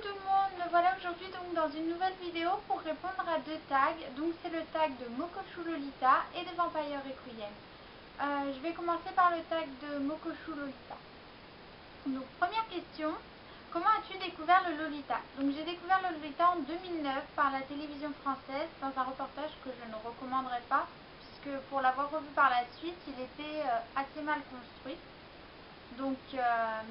Coucou tout le monde, me voilà aujourd'hui donc dans une nouvelle vidéo pour répondre à deux tags. Donc c'est le tag de Mokoshu Lolita et de Vampire Requiem. Je vais commencer par le tag de Mokoshu Lolita. Donc première question, comment as-tu découvert le Lolita? Donc j'ai découvert le Lolita en 2009 par la télévision française dans un reportage que je ne recommanderais pas puisque pour l'avoir revu par la suite il était assez mal construit. Donc,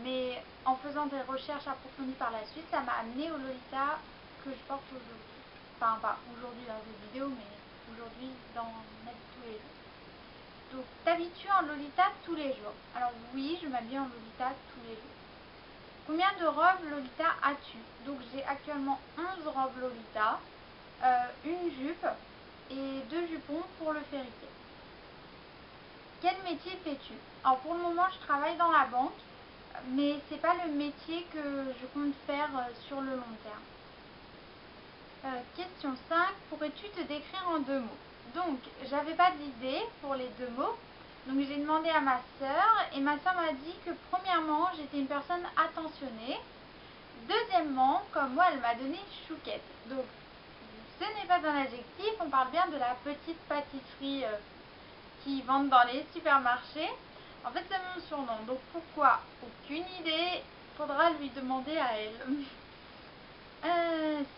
mais en faisant des recherches approfondies par la suite, ça m'a amené au Lolita que je porte aujourd'hui. Enfin, pas aujourd'hui dans cette vidéo, mais aujourd'hui dans ma vie tous les jours. Donc, t'habitues en Lolita tous les jours? Alors oui, je m'habille en Lolita tous les jours. Combien de robes Lolita as-tu? Donc, j'ai actuellement 11 robes Lolita, une jupe et 2 jupons pour le fériquet. Quel métier fais-tu? Alors pour le moment je travaille dans la banque, mais c'est pas le métier que je compte faire sur le long terme. Question 5, pourrais-tu te décrire en 2 mots? Donc j'avais pas d'idée pour les 2 mots, donc j'ai demandé à ma soeur et ma soeur m'a dit que premièrement j'étais une personne attentionnée, deuxièmement comme moi elle m'a donné chouquette. Donc ce n'est pas un adjectif, on parle bien de la petite pâtisserie qui vendent dans les supermarchés. En fait, c'est mon surnom. Donc pourquoi? Aucune idée. Faudra lui demander à elle.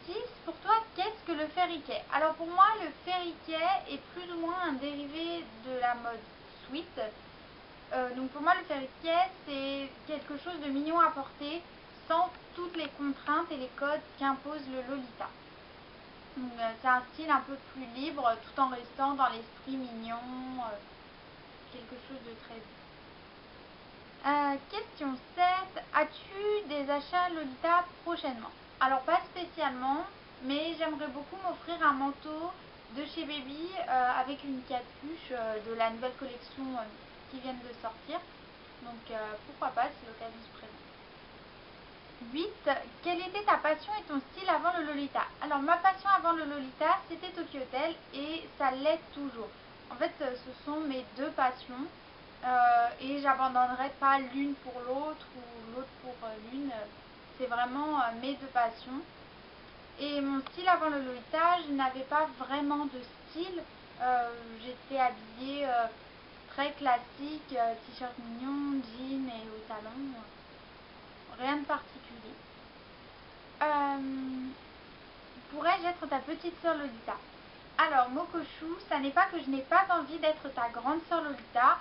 6. Pour toi, qu'est-ce que le fériquet? Alors pour moi, le fériquet est plus ou moins un dérivé de la mode sweat. Donc pour moi, le fériquet, c'est quelque chose de mignon à porter sans toutes les contraintes et les codes qu'impose le Lolita. C'est un style un peu plus libre tout en restant dans l'esprit mignon, quelque chose de très doux. Question 7. As-tu des achats Lolita prochainement? Alors pas spécialement, mais j'aimerais beaucoup m'offrir un manteau de chez Baby avec une capuche de la nouvelle collection qui vient de sortir. Donc pourquoi pas si l'occasion se présente. 8. Quelle était ta passion et ton style avant le Lolita? Alors ma passion avant le Lolita c'était Tokyo Hotel et ça l'est toujours. En fait ce sont mes deux passions et j'abandonnerai pas l'une pour l'autre ou l'autre pour l'une. C'est vraiment mes deux passions. Et mon style avant le Lolita, je n'avais pas vraiment de style. J'étais habillée très classique, t-shirt mignon, jean et au talon. Rien de particulier. Pourrais-je être ta petite sœur Lolita? Alors Mokoshu, ça n'est pas que je n'ai pas envie d'être ta grande sœur Lolita.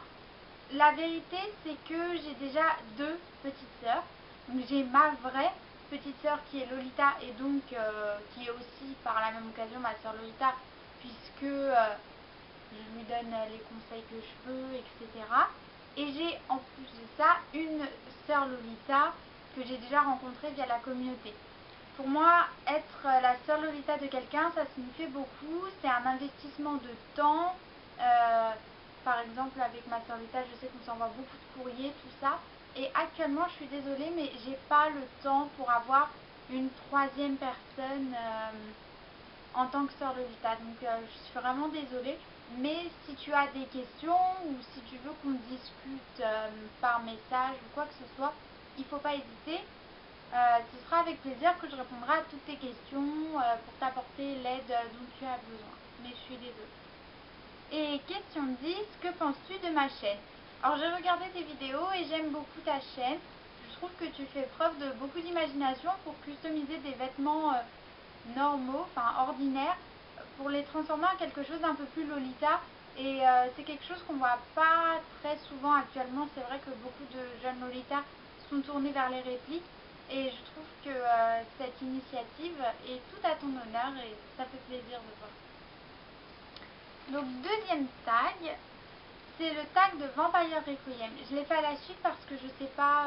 La vérité c'est que j'ai déjà deux petites sœurs. Donc j'ai ma vraie petite sœur qui est Lolita et donc qui est aussi par la même occasion ma sœur Lolita puisque je lui donne les conseils que je peux, etc. Et j'ai en plus de ça une sœur Lolita que j'ai déjà rencontrée via la communauté. Pour moi, être la sœur Lolita de quelqu'un, ça signifie beaucoup. C'est un investissement de temps. Par exemple, avec ma sœur Lolita, je sais qu'on s'envoie beaucoup de courriers, tout ça. Et actuellement, je suis désolée, mais j'ai pas le temps pour avoir une troisième personne en tant que sœur Lolita. Donc, je suis vraiment désolée. Mais si tu as des questions ou si tu veux qu'on discute par message ou quoi que ce soit, il ne faut pas hésiter. Ce sera avec plaisir que je répondrai à toutes tes questions pour t'apporter l'aide dont tu as besoin. Mais je suis désolée. Et question 10, que penses-tu de ma chaîne? Alors j'ai regardé tes vidéos et j'aime beaucoup ta chaîne. Je trouve que tu fais preuve de beaucoup d'imagination pour customiser des vêtements normaux, enfin ordinaires, pour les transformer en quelque chose d'un peu plus Lolita. Et c'est quelque chose qu'on voit pas très souvent actuellement. C'est vrai que beaucoup de jeunes Lolita sont tournés vers les répliques. Et je trouve que cette initiative est tout à ton honneur et ça fait plaisir de voir. Donc deuxième tag, c'est le tag de Vampire Requiem. Je l'ai fait à la suite parce que je ne sais pas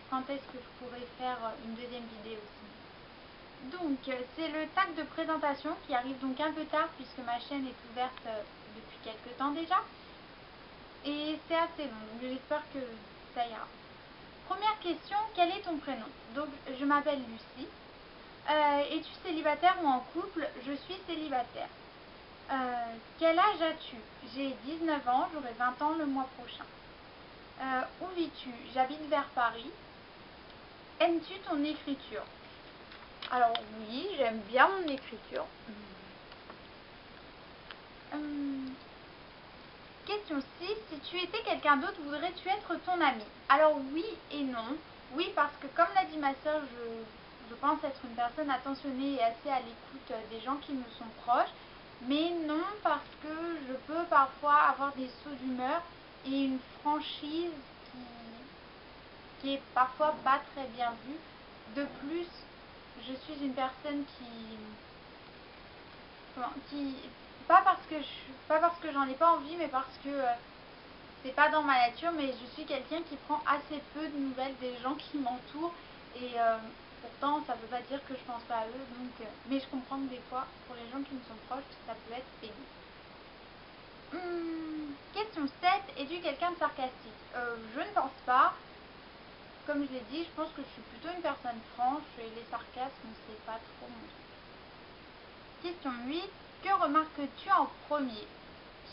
quand est-ce que je pourrais faire une deuxième vidéo aussi. Donc c'est le tag de présentation qui arrive donc un peu tard puisque ma chaîne est ouverte depuis quelques temps déjà. Et c'est assez long, donc j'espère que ça ira. Première question, quel est ton prénom? Donc je m'appelle Lucie. Es-tu célibataire ou en couple? Je suis célibataire. Quel âge as-tu? J'ai 19 ans, j'aurai 20 ans le mois prochain. Où vis-tu? J'habite vers Paris. Aimes-tu ton écriture? Alors oui, j'aime bien mon écriture. Question 6. Si tu étais quelqu'un d'autre, voudrais-tu être ton ami? Alors oui et non. Oui, parce que comme l'a dit ma soeur, je pense être une personne attentionnée et assez à l'écoute des gens qui me sont proches. Mais non, parce que je peux parfois avoir des sauts d'humeur et une franchise qui est parfois pas très bien vue. De plus, je suis une personne qui pas parce que j'en ai pas envie, mais parce que c'est pas dans ma nature, mais je suis quelqu'un qui prend assez peu de nouvelles des gens qui m'entourent et pourtant ça veut pas dire que je pense pas à eux, donc mais je comprends que des fois pour les gens qui me sont proches ça peut être pénible. Question 7. Es-tu quelqu'un de sarcastique? Je ne pense pas. Comme je l'ai dit, je pense que je suis plutôt une personne franche et les sarcasmes c'est pas trop mon truc. Question 8. Que remarques-tu en premier?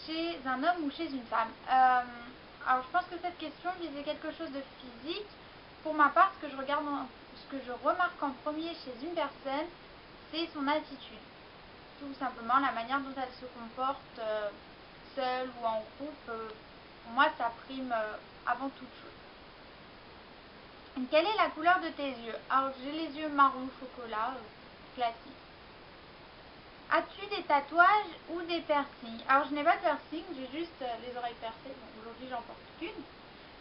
Chez un homme ou chez une femme? Alors je pense que cette question visait quelque chose de physique. Pour ma part, ce que je remarque en premier chez une personne, c'est son attitude. Tout simplement la manière dont elle se comporte seule ou en groupe. Pour moi, ça prime avant toute chose. Quelle est la couleur de tes yeux? Alors j'ai les yeux marron chocolat, classique. As-tu des tatouages ou des piercings? Alors je n'ai pas de piercing, j'ai juste les oreilles percées, donc aujourd'hui j'en porte qu'une.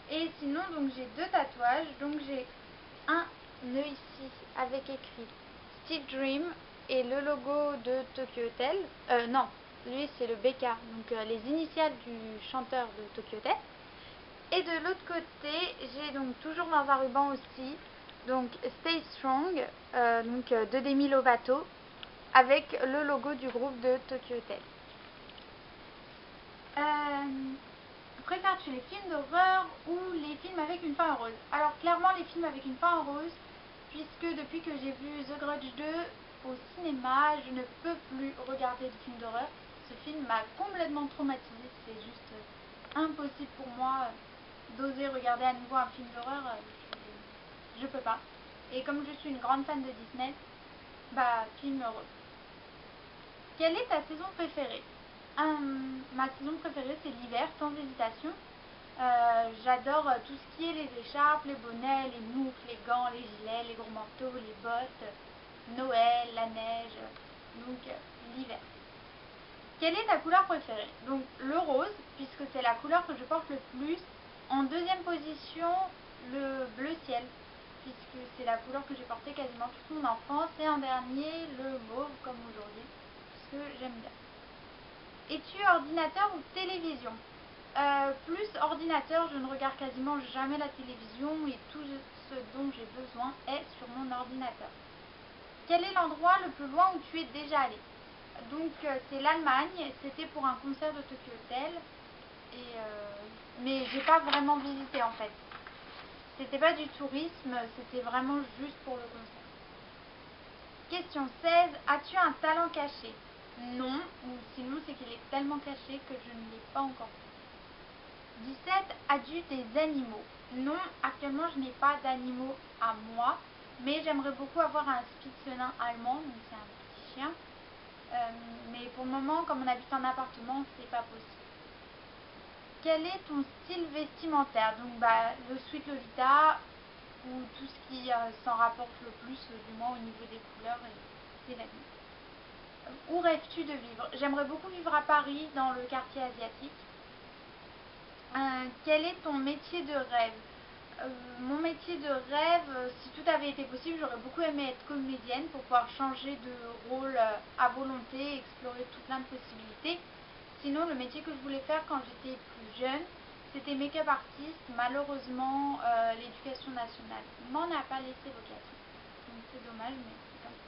Et sinon donc j'ai deux tatouages, donc j'ai un nœud ici avec écrit Steve Dream et le logo de Tokyo Hotel. Non, lui c'est le BK, donc les initiales du chanteur de Tokyo Hotel. Et de l'autre côté j'ai donc toujours dans un ruban aussi, donc Stay Strong, de Demi Lovato, avec le logo du groupe de Tokyo Hotel. Préfères-tu les films d'horreur ou les films avec une fin heureuse? Alors clairement les films avec une fin heureuse, puisque depuis que j'ai vu The Grudge 2 au cinéma, je ne peux plus regarder de films d'horreur. Ce film m'a complètement traumatisée, c'est juste impossible pour moi d'oser regarder à nouveau un film d'horreur, je peux pas. Et comme je suis une grande fan de Disney, film heureux. Quelle est ta saison préférée? Ma saison préférée c'est l'hiver, sans hésitation. J'adore tout ce qui est les écharpes, les bonnets, les moufles, les gants, les gilets, les gros manteaux, les bottes, Noël, la neige, donc l'hiver. Quelle est ta couleur préférée? Donc le rose, puisque c'est la couleur que je porte le plus. En deuxième position, le bleu ciel, puisque c'est la couleur que j'ai portée quasiment toute mon enfance. Et en dernier, le mauve, comme aujourd'hui, puisque j'aime bien. Es-tu ordinateur ou télévision? Plus ordinateur, je ne regarde quasiment jamais la télévision et tout ce dont j'ai besoin est sur mon ordinateur. Quel est l'endroit le plus loin où tu es déjà allé? Donc c'est l'Allemagne, c'était pour un concert de Tokyo Hotel, mais j'ai pas vraiment visité en fait. C'était pas du tourisme, c'était vraiment juste pour le concert. Question 16. As-tu un talent caché? Non, ou sinon c'est qu'il est tellement caché que je ne l'ai pas encore fait. 17. As-tu des animaux? Non, actuellement je n'ai pas d'animaux à moi, mais j'aimerais beaucoup avoir un Spitzenin allemand, donc c'est un petit chien. Mais pour le moment, comme on habite en appartement, c'est pas possible. Quel est ton style vestimentaire? Donc le sweat Lolita ou tout ce qui s'en rapporte le plus, du moins au niveau des couleurs et des vêtements. Où rêves-tu de vivre? J'aimerais beaucoup vivre à Paris, dans le quartier asiatique. Quel est ton métier de rêve? Mon métier de rêve, si tout avait été possible, j'aurais beaucoup aimé être comédienne pour pouvoir changer de rôle à volonté, explorer tout plein de possibilités. Sinon, le métier que je voulais faire quand j'étais plus jeune, c'était make-up artiste. Malheureusement, l'éducation nationale m'en a pas laissé vocation. Donc c'est dommage, mais c'est comme ça.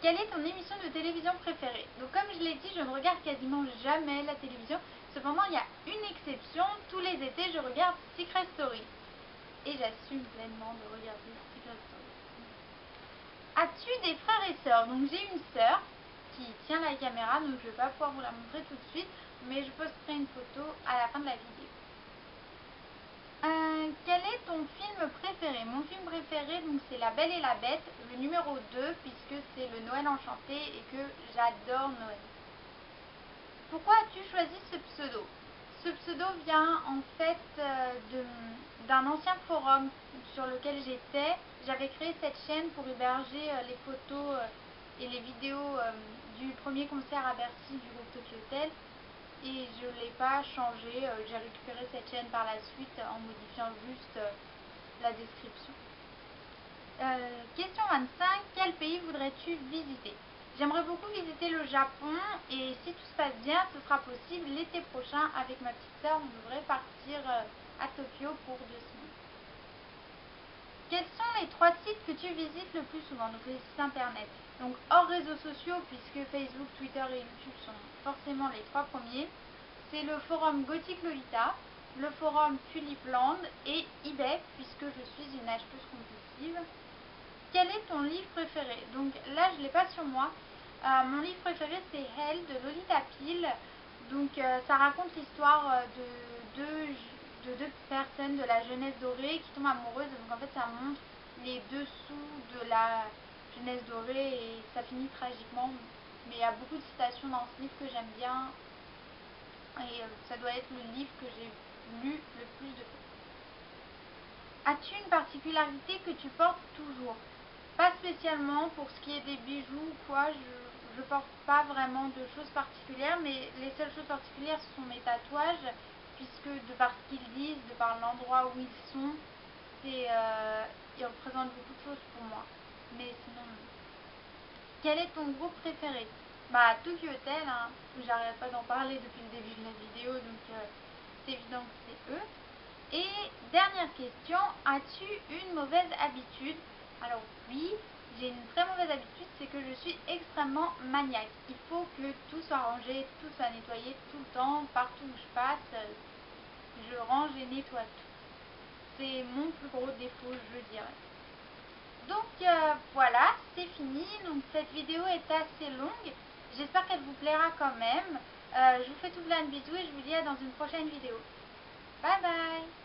Quelle est ton émission de télévision préférée? Donc comme je l'ai dit, je ne regarde quasiment jamais la télévision. Cependant, il y a une exception. Tous les étés, je regarde Secret Story. Et j'assume pleinement de regarder Secret Story. As-tu des frères et sœurs? Donc j'ai une sœur qui tient la caméra, donc je ne vais pas pouvoir vous la montrer tout de suite, mais je posterai une photo à la fin de la vidéo. Donc, quel est ton film préféré? Mon film préféré, donc, c'est La Belle et la Bête, le numéro 2, puisque c'est le Noël enchanté et que j'adore Noël. Pourquoi as-tu choisi ce pseudo? Ce pseudo vient en fait d'un ancien forum sur lequel j'étais. J'avais créé cette chaîne pour héberger les photos et les vidéos du premier concert à Bercy du groupe Tokyo Hotel. Et je ne l'ai pas changé, j'ai récupéré cette chaîne par la suite en modifiant juste la description. Question 25, quel pays voudrais-tu visiter? J'aimerais beaucoup visiter le Japon et si tout se passe bien, ce sera possible l'été prochain avec ma petite soeur. On devrait partir à Tokyo pour 2 semaines. Quels sont les 3 sites que tu visites le plus souvent? Donc les sites internet. Donc hors réseaux sociaux, puisque Facebook, Twitter et YouTube sont forcément les 3 premiers. C'est le forum Gothic Lolita, le forum Tulipland et eBay, puisque je suis une acheteuse compulsive. Quel est ton livre préféré? Donc là, je ne l'ai pas sur moi. Mon livre préféré, c'est Hell de Lolita Peel. Donc ça raconte l'histoire de deux personnes de la jeunesse dorée qui tombent amoureuses. Donc en fait, ça montre les dessous de la jeunesse dorée et ça finit tragiquement. Mais il y a beaucoup de citations dans ce livre que j'aime bien. Et ça doit être le livre que j'ai lu le plus de fois. As-tu une particularité que tu portes toujours? Pas spécialement pour ce qui est des bijoux ou quoi, je porte pas vraiment de choses particulières, mais les seules choses particulières ce sont mes tatouages, puisque de par ce qu'ils disent, de par l'endroit où ils sont, ils représentent beaucoup de choses pour moi. Mais sinon, quel est ton groupe préféré? Bah Tokyo Hotel, hein, j'arrête pas d'en parler depuis le début de la vidéo, donc c'est évident que c'est eux. Et dernière question, as-tu une mauvaise habitude? Alors oui, j'ai une très mauvaise habitude, c'est que je suis extrêmement maniaque. Il faut que tout soit rangé, tout soit nettoyé tout le temps, partout où je passe, je range et nettoie tout. C'est mon plus gros défaut, je dirais. Donc voilà, c'est fini. Donc cette vidéo est assez longue. J'espère qu'elle vous plaira quand même. Je vous fais tout plein de bisous et je vous dis à dans une prochaine vidéo. Bye bye!